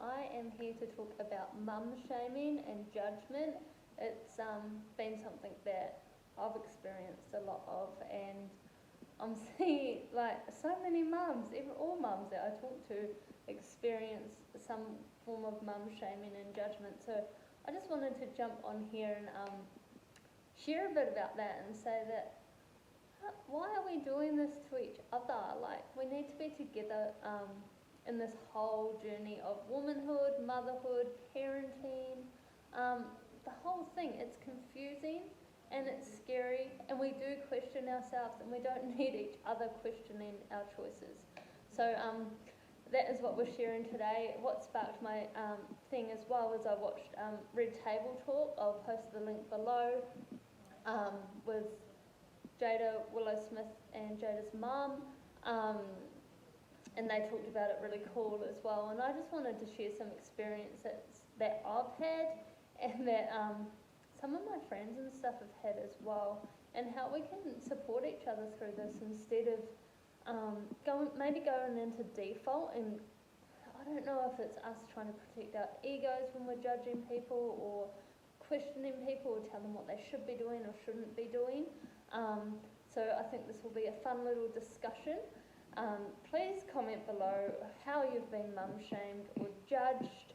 I am here to talk about mum shaming and judgment. It's been something that I've experienced a lot of, and I'm seeing like so many mums, even all mums that I talk to, experience some form of mum shaming and judgment. So I just wanted to jump on here and share a bit about that and say that why are we doing this to each other? Like, we need to be together in this whole journey of womanhood, motherhood, parenting, the whole thing. It's confusing and it's scary, and we do question ourselves, and we don't need each other questioning our choices. So that is what we're sharing today. What sparked my thing as well was I watched Red Table Talk. I'll post the link below, with Jada Willow-Smith and Jada's mum, and they talked about it really cool as well. And I just wanted to share some experiences that I've had and that some of my friends and stuff have had as well, and how we can support each other through this instead of going into default. And I don't know if it's us trying to protect our egos when we're judging people or questioning people or tell them what they should be doing or shouldn't be doing. So I think this will be a fun little discussion. Please comment below how you've been mum shamed or judged.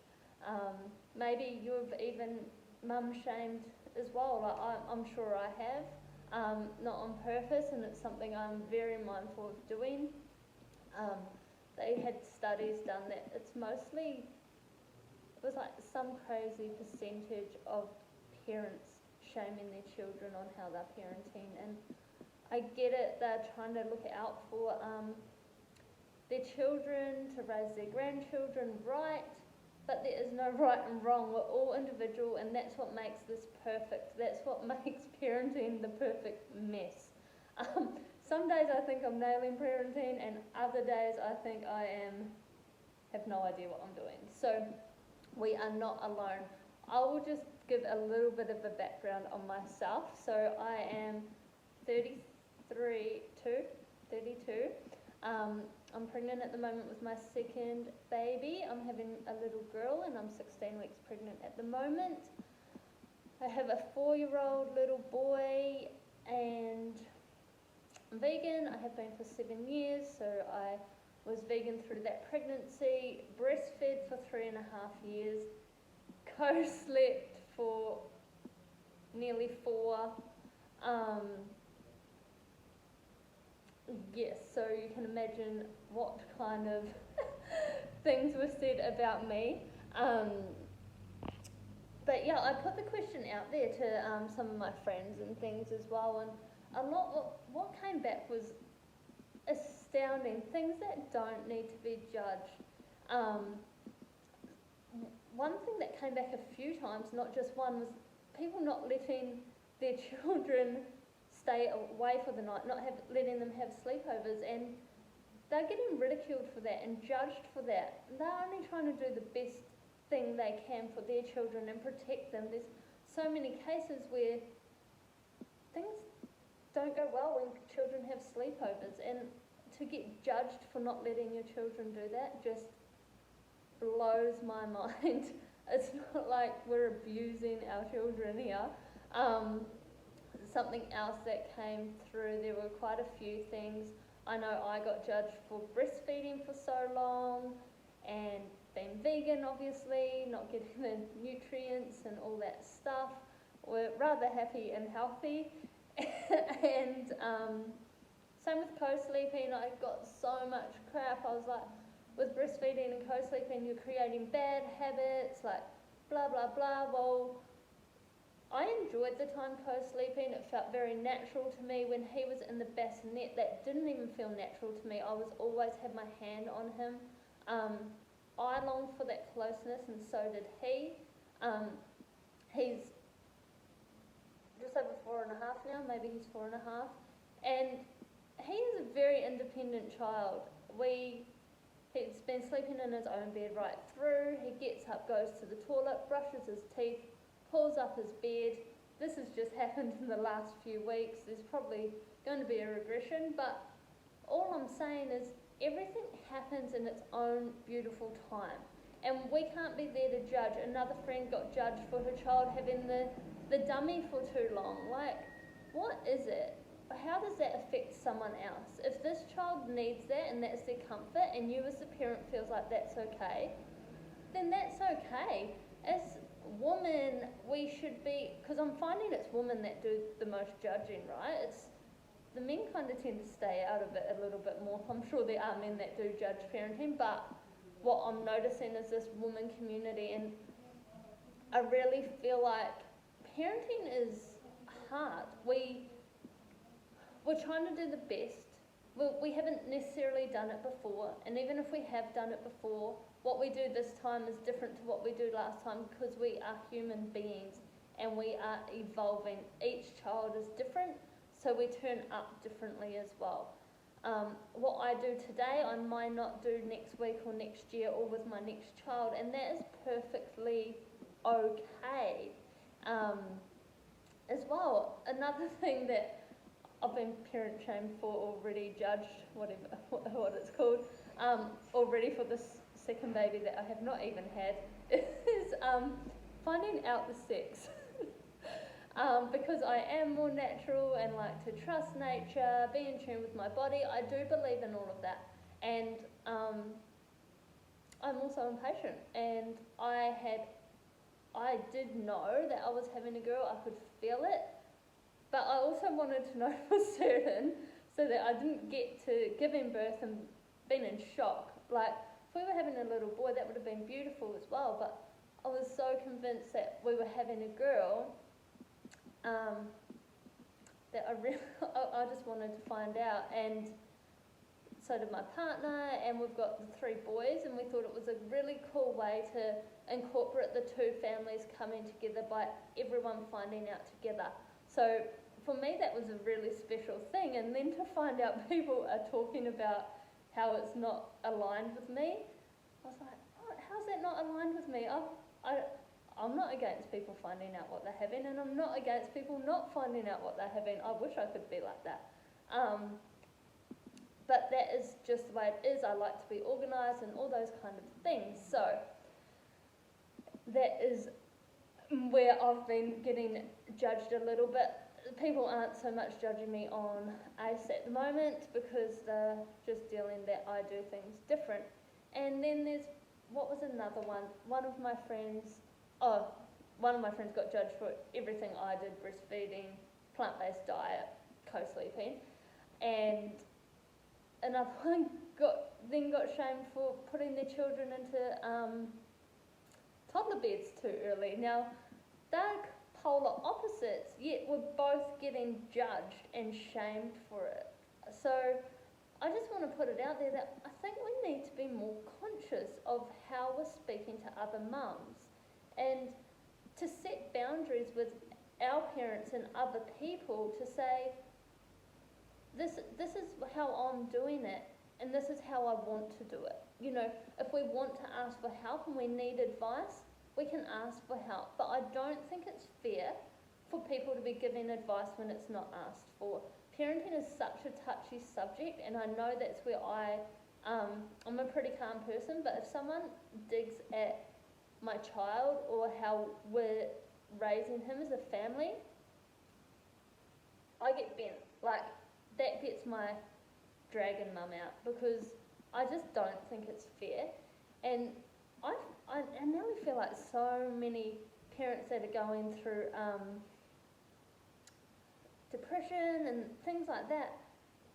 Maybe you've even mum shamed as well. Like I'm sure I have, not on purpose, and it's something I'm very mindful of doing. They had studies done that it was like some crazy percentage of parents shaming their children on how they're parenting, and I get it, they're trying to look out for their children, to raise their grandchildren right, but there is no right and wrong. We're all individual, and that's what makes this perfect. That's what makes parenting the perfect mess. Some days I think I'm nailing parenting, and other days I think have no idea what I'm doing. So we are not alone. I will just give a little bit of a background on myself. So I am 32. I'm pregnant at the moment with my second baby. I'm having a little girl, and I'm 16 weeks pregnant at the moment. I have a 4-year-old little boy, and I'm vegan. I have been for 7 years, so I was vegan through that pregnancy, breastfed for 3.5 years, co-slept for nearly 4. Yes, so you can imagine what kind of things were said about me. But yeah, I put the question out there to some of my friends and things as well, and a lot what came back was astounding. Things that don't need to be judged. One thing that came back a few times, not just one, was people not letting their children stay away for the night, letting them have sleepovers, and they're getting ridiculed for that and judged for that. They're only trying to do the best thing they can for their children and protect them. There's so many cases where things don't go well when children have sleepovers, and to get judged for not letting your children do that just blows my mind. It's not like we're abusing our children here. Something else that came through, there were quite a few things. I know I got judged for breastfeeding for so long, and being vegan, obviously, not getting the nutrients and all that stuff. We're rather happy and healthy. And same with co-sleeping. I got so much crap. I was like, with breastfeeding and co-sleeping, you're creating bad habits, like blah, blah, blah. Well, I enjoyed the time co-sleeping. It felt very natural to me. When he was in the bassinet, that didn't even feel natural to me. I was always had my hand on him. I longed for that closeness, and so did he. He's just over 4.5 now, maybe he's 4.5. And he is a very independent child. He's been sleeping in his own bed right through. He gets up, goes to the toilet, brushes his teeth, pulls up his bed. This has just happened in the last few weeks. There's probably going to be a regression, but all I'm saying is everything happens in its own beautiful time. and we can't be there to judge. Another friend got judged for her child having the dummy for too long. Like, what is it? How does that affect someone else? If this child needs that and that's their comfort, and you as the parent feels like that's okay, then that's okay. As women, we should be, because I'm finding it's women that do the most judging, right? It's the men kind of tend to stay out of it a little bit more. I'm sure there are men that do judge parenting, but what I'm noticing is this woman community, and I really feel like parenting is hard. We're trying to do the best. We haven't necessarily done it before, and even if we have done it before, what we do this time is different to what we did last time, because we are human beings and we are evolving. Each child is different, so we turn up differently as well. What I do today, I might not do next week or next year or with my next child, and that is perfectly okay. As well, another thing that I've been parent shamed for, already judged, whatever what it's called, already for this second baby that I have not even had, is finding out the sex. Because I am more natural and like to trust nature, be in tune with my body. I do believe in all of that, and I'm also impatient, and I did know that I was having a girl. I could feel it, but I also wanted to know for certain, so that I didn't get to giving birth and been in shock. Like, if we were having a little boy, that would have been beautiful as well, but I was so convinced that we were having a girl, that I just wanted to find out. And so did my partner, and we've got the 3 boys, and we thought it was a really cool way to incorporate the 2 families coming together by everyone finding out together. So for me, that was a really special thing, and then to find out people are talking about how it's not aligned with me, I was like, oh, how's that not aligned with me? I'm not against people finding out what they're having, and I'm not against people not finding out what they're having. I wish I could be like that. But that is just the way it is. I like to be organised and all those kind of things. So that is where I've been getting judged a little bit. People aren't so much judging me on ACE at the moment, because they're just dealing that I do things different. And then there's, what was another one? One of my friends got judged for everything I did: breastfeeding, plant-based diet, co-sleeping. And another one got shamed for putting their children into toddler beds too early. Now, they're polar opposites, yet we're both getting judged and shamed for it. So I just want to put it out there that I think we need to be more conscious of how we're speaking to other mums, and to set boundaries with our parents and other people, to say, this is how I'm doing it, and this is how I want to do it. You know, if we want to ask for help and we need advice, we can ask for help. But I don't think it's fair for people to be giving advice when it's not asked for. Parenting is such a touchy subject, and I know that's where I'm a pretty calm person, but if someone digs at my child or how we're raising him as a family, I get bent. Like, that gets my dragon mum out, because I just don't think it's fair. And I nearly feel like so many parents that are going through depression and things like that,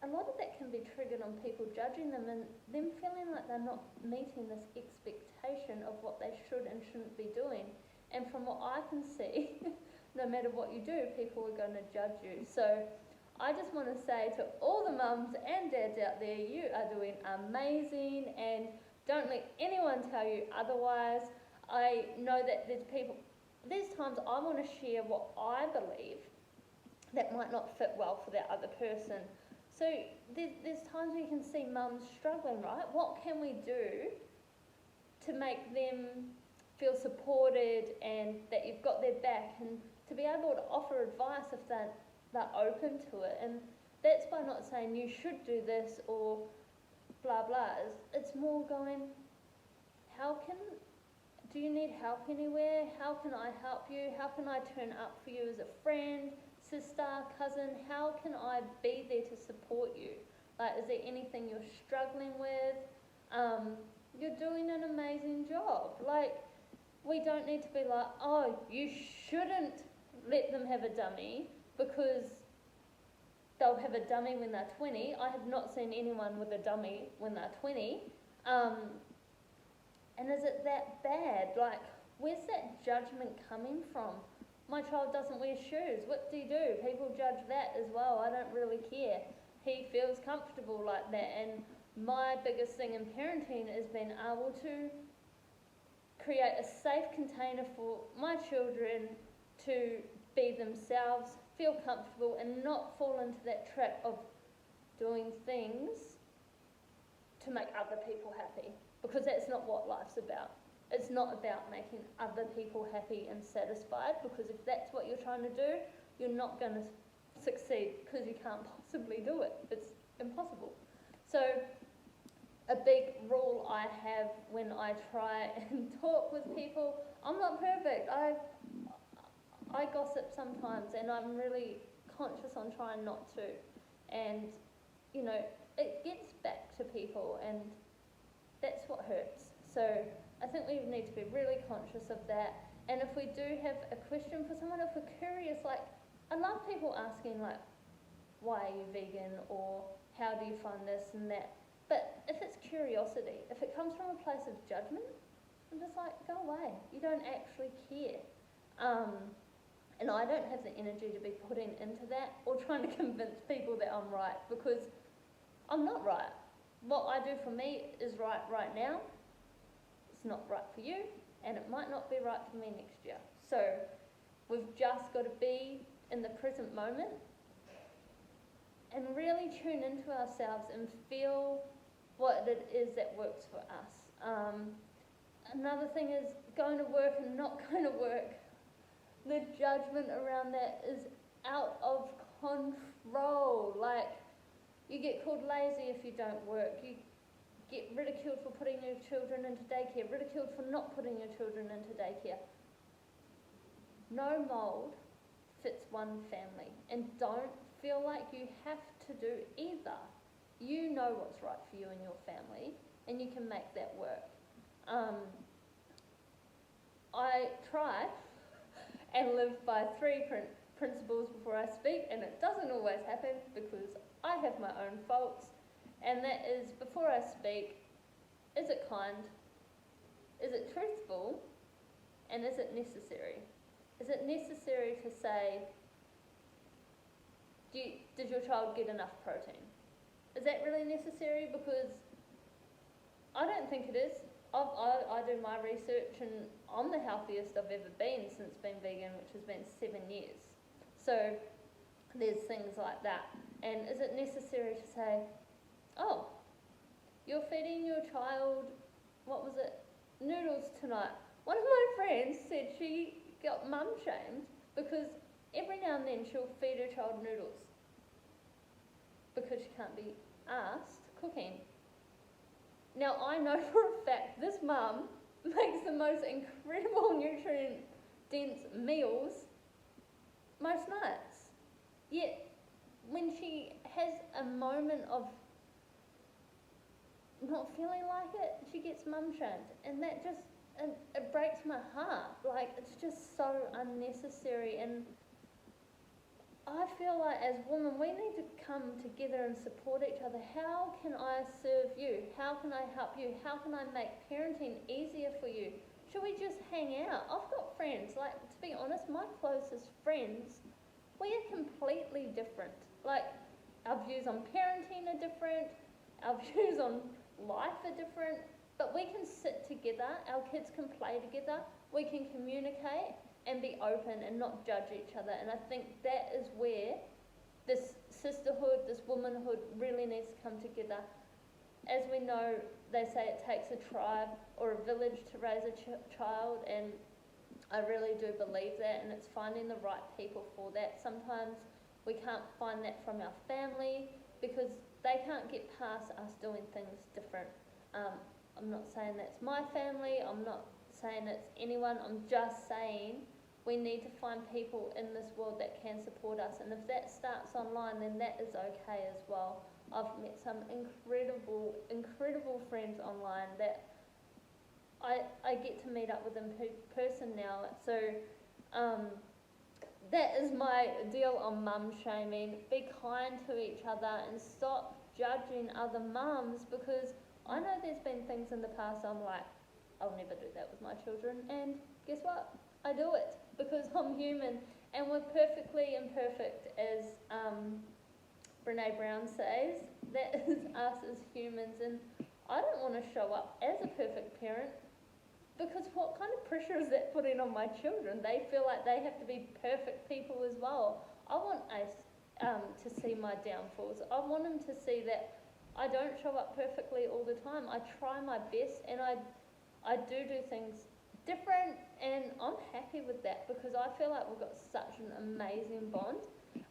a lot of that can be triggered on people judging them and them feeling like they're not meeting this expectation of what they should and shouldn't be doing. And from what I can see, no matter what you do, people are going to judge you. So I just want to say to all the mums and dads out there, you are doing amazing, and don't let anyone tell you otherwise. I know that there's times I want to share what I believe that might not fit well for that other person. So there's times where you can see mums struggling, right? What can we do to make them feel supported and that you've got their back, and to be able to offer advice if they're open to it? And that's by not saying you should do this or blah blah. It's more going, how can do you need help anywhere? How can I help you? How can I turn up for you as a friend, sister, cousin? How can I be there to support you? Like, is there anything you're struggling with? You're doing an amazing job. Like, we don't need to be like, oh, you shouldn't let them have a dummy because they'll have a dummy when they're 20. I have not seen anyone with a dummy when they're 20. And is it that bad? Like, where's that judgment coming from? My child doesn't wear shoes. What do you do? People judge that as well. I don't really care. He feels comfortable like that. And my biggest thing in parenting is being able to create a safe container for my children to be themselves, feel comfortable, and not fall into that trap of doing things to make other people happy. Because that's not what life's about. It's not about making other people happy and satisfied, because if that's what you're trying to do, you're not going to succeed, because you can't possibly do it. It's impossible. So a big rule I have when I try and talk with people, I'm not perfect. I gossip sometimes, and I'm really conscious on trying not to. And, you know, it gets back to people, and that's what hurts. So I think we need to be really conscious of that. And if we do have a question for someone, if we're curious, like, I love people asking, like, why are you vegan, or how do you find this and that. But if it's curiosity, if it comes from a place of judgment, I'm just like, go away. You don't actually care. And I don't have the energy to be putting into that or trying to convince people that I'm right, because I'm not right. What I do for me is right now. It's not right for you, and it might not be right for me next year. So we've just got to be in the present moment and really tune into ourselves and feel what it is that works for us. Another thing is going to work and not going to work. The judgment around that is out of control. Like, you get called lazy if you don't work. You get ridiculed for putting your children into daycare, ridiculed for not putting your children into daycare. No mould fits one family, and don't feel like you have to do either. You know what's right for you and your family, and you can make that work. I try and live by 3 principles before I speak, and it doesn't always happen because I have my own faults, and that is, before I speak, is it kind, is it truthful, and is it necessary? Is it necessary to say, did your child get enough protein? Is that really necessary? Because I don't think it is. I do my research, and I'm the healthiest I've ever been since being vegan, which has been 7 years. So there's things like that. And is it necessary to say, oh, you're feeding your child, what was it, noodles tonight? One of my friends said she got mum shamed because every now and then she'll feed her child noodles because she can't be asked cooking. Now, I know for a fact this mum makes the most incredible nutrient-dense meals most nights. Yet, when she has a moment of not feeling like it, she gets mum shamed. And that just, it breaks my heart. Like, it's just so unnecessary. And I feel like as women, we need to come together and support each other. How can I serve you? How can I help you? How can I make parenting easier for you? Should we just hang out? I've got friends, like, to be honest, my closest friends, we are completely different. Like, our views on parenting are different, our views on life are different, but we can sit together, our kids can play together, we can communicate and be open and not judge each other. And I think that is where this sisterhood, this womanhood really needs to come together. As we know, they say it takes a tribe or a village to raise a child, and I really do believe that, and it's finding the right people for that. Sometimes we can't find that from our family because they can't get past us doing things different. I'm not saying that's my family, I'm not saying it's anyone, I'm just saying we need to find people in this world that can support us, and if that starts online, then that is okay as well. I've met some incredible friends online that I get to meet up with in person now. So that is my deal on mum shaming. Be kind to each other and stop judging other mums, because I know there's been things in the past I'm like, I'll never do that with my children, and guess what? I do it because I'm human, and we're perfectly imperfect, as Brene Brown says. That is us as humans, and I don't want to show up as a perfect parent, because what kind of pressure is that putting on my children? They feel like they have to be perfect people as well. I want us to see my downfalls. I want them to see that I don't show up perfectly all the time. I try my best, and I do things different, and I'm happy with that, because I feel like we've got such an amazing bond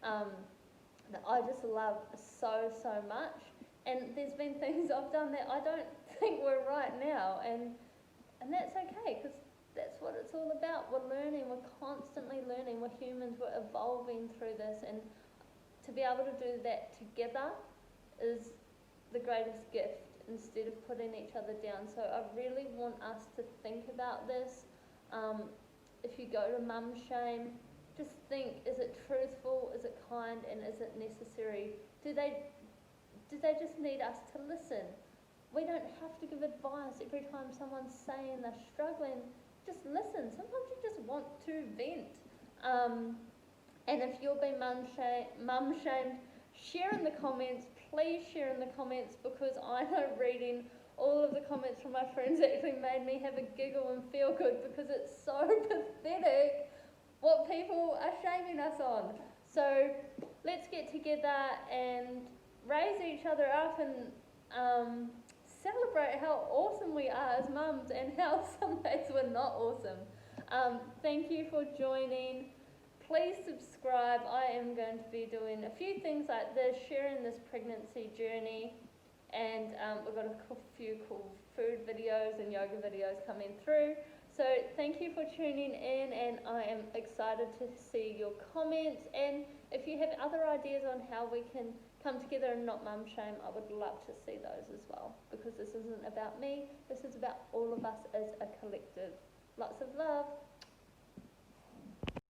that I just love so much. And there's been things I've done that I don't think were right now, and that's okay, because that's what it's all about. We're learning, we're constantly learning, we're humans, we're evolving through this, and to be able to do that together is the greatest gift, instead of putting each other down. So I really want us to think about this. If you go to mum shame, just think, is it truthful, is it kind, and is it necessary? Do they just need us to listen? We don't have to give advice every time someone's saying they're struggling. Just listen. Sometimes you just want to vent. And if you're being mum shamed, share in the comments. Please share in the comments, because I know reading all of the comments from my friends actually made me have a giggle and feel good, because it's so pathetic what people are shaming us on. So let's get together and raise each other up, and celebrate how awesome we are as mums, and how some days we're not awesome. Thank you for joining. Please subscribe. I am going to be doing a few things like this, sharing this pregnancy journey, and we've got a few cool food videos and yoga videos coming through. So thank you for tuning in, and I am excited to see your comments, and if you have other ideas on how we can come together and not mum shame, I would love to see those as well, because this isn't about me, this is about all of us as a collective. Lots of love.